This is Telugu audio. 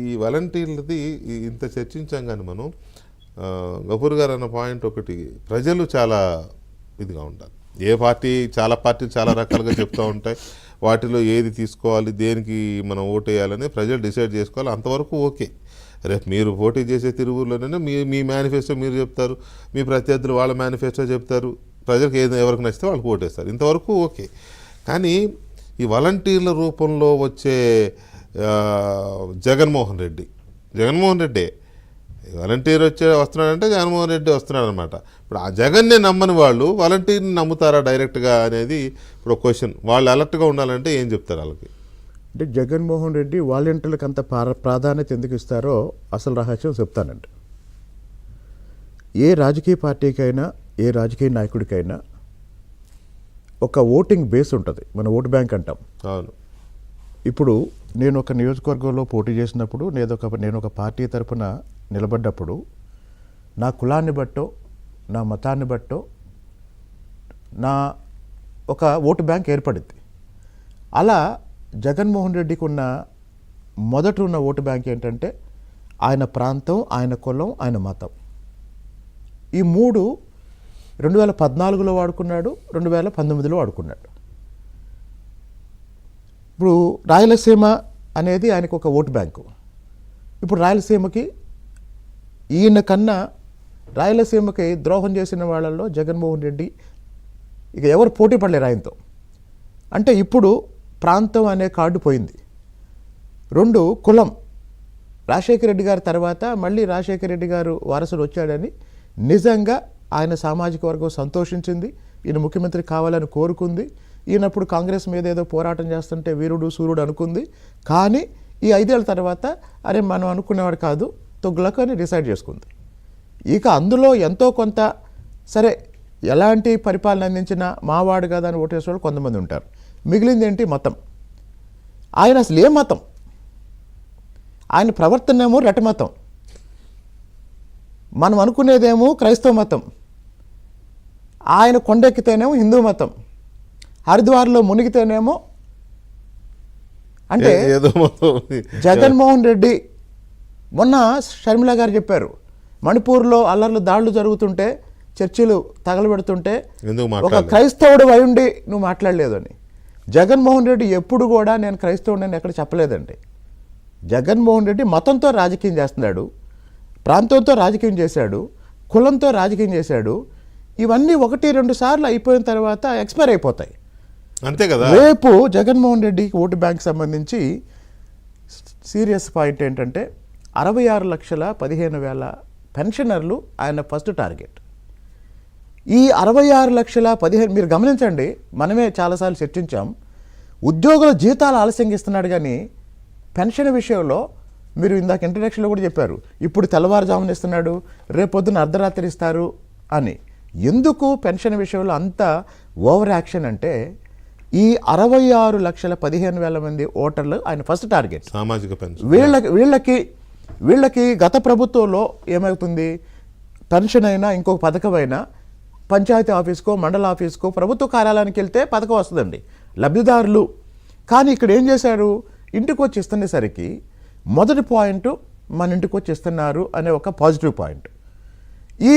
ఈ వాలంటీర్లది ఇంత చర్చించాం కానీ మనం గఫూర్ గారు అన్న పాయింట్ ఒకటి, ప్రజలు చాలా ఇదిగా ఉంటారు. ఏ పార్టీ చాలా పార్టీలు చాలా రకాలుగా చెప్తూ ఉంటాయి, వాటిలో ఏది తీసుకోవాలి, దేనికి మనం ఓటు వేయాలని ప్రజలు డిసైడ్ చేసుకోవాలి. అంతవరకు ఓకే. రేపు మీరు పోటీ చేసే తిరుగులోనే మీ మేనిఫెస్టో మీరు చెప్తారు, మీ ప్రత్యర్థులు వాళ్ళ మేనిఫెస్టో చెప్తారు, ప్రజలకు ఎవరికి నచ్చితే వాళ్ళకి ఓటేస్తారు, ఇంతవరకు ఓకే. కానీ ఈ వాలంటీర్ల రూపంలో వచ్చే జగన్మోహన్ రెడ్డి వాలంటీర్ వస్తున్నాడంటే జగన్మోహన్ రెడ్డి వస్తున్నాడు అనమాట. ఇప్పుడు ఆ జగన్నే నమ్మని వాళ్ళు వాలంటీర్ని నమ్ముతారా డైరెక్ట్గా అనేది ఇప్పుడు క్వశ్చన్. వాళ్ళు అలర్ట్గా ఉండాలంటే ఏం చెప్తారు వాళ్ళకి? అంటే జగన్మోహన్ రెడ్డి వాలంటీర్లకు అంత ప్రాధాన్యత ఎందుకు ఇస్తారో అసలు రహస్యం చెప్తానండి. ఏ రాజకీయ పార్టీకైనా ఏ రాజకీయ నాయకుడికైనా ఒక ఓటింగ్ బేస్ ఉంటుంది, మన ఓటు బ్యాంక్ అంటాం. అవును. ఇప్పుడు నేను ఒక నియోజకవర్గంలో పోటీ చేసినప్పుడు నేను ఒక పార్టీ తరఫున నిలబడ్డప్పుడు నా కులాన్ని బట్టో నా మతాన్ని బట్టో నా ఒక ఓటు బ్యాంక్ ఏర్పడింది. అలా జగన్మోహన్ రెడ్డికి ఉన్న మొదట ఉన్న ఓటు బ్యాంక్ ఏంటంటే ఆయన ప్రాంతం, ఆయన కులం, ఆయన మతం. ఈ మూడు 2014లో వాడుకున్నాడు, 2019లో వాడుకున్నాడు. ఇప్పుడు రాయలసీమ అనేది ఆయనకు ఒక ఓటు బ్యాంకు. ఇప్పుడు రాయలసీమకి ఈయన కన్నా రాయలసీమకి ద్రోహం చేసిన వాళ్ళల్లో జగన్మోహన్ రెడ్డి ఇక ఎవరు పోటీ పడలేరు ఆయనతో. అంటే ఇప్పుడు ప్రాంతం అనే కార్డు పోయింది. 2 కులం. రాజశేఖర రెడ్డి గారి తర్వాత మళ్ళీ రాజశేఖర రెడ్డి గారు వారసుడు వచ్చాడని నిజంగా ఆయన సామాజిక వర్గం సంతోషించింది. ఈయన ముఖ్యమంత్రి కావాలని కోరుకుంది. ఈయనప్పుడు కాంగ్రెస్ మీద ఏదో పోరాటం చేస్తుంటే వీరుడు సూర్యుడు అనుకుంది. కానీ ఈ 5 ఏళ్ళ తర్వాత అరే మనం అనుకునేవాడు కాదు, తొగ్గులకు అని డిసైడ్ చేసుకుంది. ఇక అందులో ఎంతో కొంత సరే ఎలాంటి పరిపాలన అందించినా మావాడు కదా అని ఓటేసే వాళ్ళు కొంతమంది ఉంటారు. మిగిలింది ఏంటి? మతం. ఆయన అసలు ఏ మతం? ఆయన ప్రవర్తనేమో రెట మతం, మనం అనుకునేదేమో క్రైస్తవ మతం. ఆయన కొండెక్కితేనేమో హిందూ మతం, హరిద్వార్లో మునిగితేనేమో అంటే జగన్మోహన్ రెడ్డి. మొన్న షర్మిల గారు చెప్పారు, మణిపూర్లో అల్లర్లు దాడులు జరుగుతుంటే చర్చిలు తగలబెడుతుంటే ఒక క్రైస్తవుడు అయ్యుండి నువ్వు మాట్లాడలేదు అని. జగన్మోహన్ రెడ్డి ఎప్పుడు కూడా నేను క్రైస్తవుడు అని ఎక్కడ చెప్పలేదండి. జగన్మోహన్ రెడ్డి మతంతో రాజకీయం చేస్తున్నాడు, ప్రాంతంతో రాజకీయం చేశాడు, కులంతో రాజకీయం చేశాడు. ఇవన్నీ 1-2 సార్లు అయిపోయిన తర్వాత ఎక్స్పైర్ అయిపోతాయి, అంతే కదా. రేపు జగన్మోహన్ రెడ్డి ఓటు బ్యాంక్ సంబంధించి సీరియస్ పాయింట్ ఏంటంటే 66,15,000 పెన్షనర్లు ఆయన ఫస్ట్ టార్గెట్. ఈ 66,15,000 మీరు గమనించండి, మనమే చాలాసార్లు చర్చించాం. ఉద్యోగుల జీతాలు ఆలస్యంగా ఇస్తున్నాడు కానీ పెన్షన్ విషయంలో మీరు ఇందాక ఇంట్రడక్షన్లో కూడా చెప్పారు, ఇప్పుడు తెల్లవారుజామున ఇస్తున్నాడు, రేపొద్దున అర్ధరాత్రి ఇస్తారు అని. ఎందుకు పెన్షన్ విషయంలో అంత ఓవర్ యాక్షన్ అంటే ఈ 66,15,000 మంది ఓటర్లు ఆయన ఫస్ట్ టార్గెట్. సామాజిక పెన్షన్ వీళ్ళకి గత ప్రభుత్వంలో ఏమవుతుంది, పెన్షన్ అయినా ఇంకొక పథకం అయినా పంచాయతీ ఆఫీస్కో మండల ఆఫీస్కో ప్రభుత్వ కార్యాలయానికి వెళ్తే పథకం వస్తుందండి, లబ్ధిదారులు. కానీ ఇక్కడ ఏం చేశారు, ఇంటికి వచ్చి ఇస్తునేసరికి మొదటి పాయింట్ మన ఇంటికి వచ్చి ఇస్తున్నారు అనే ఒక పాజిటివ్ పాయింట్. ఈ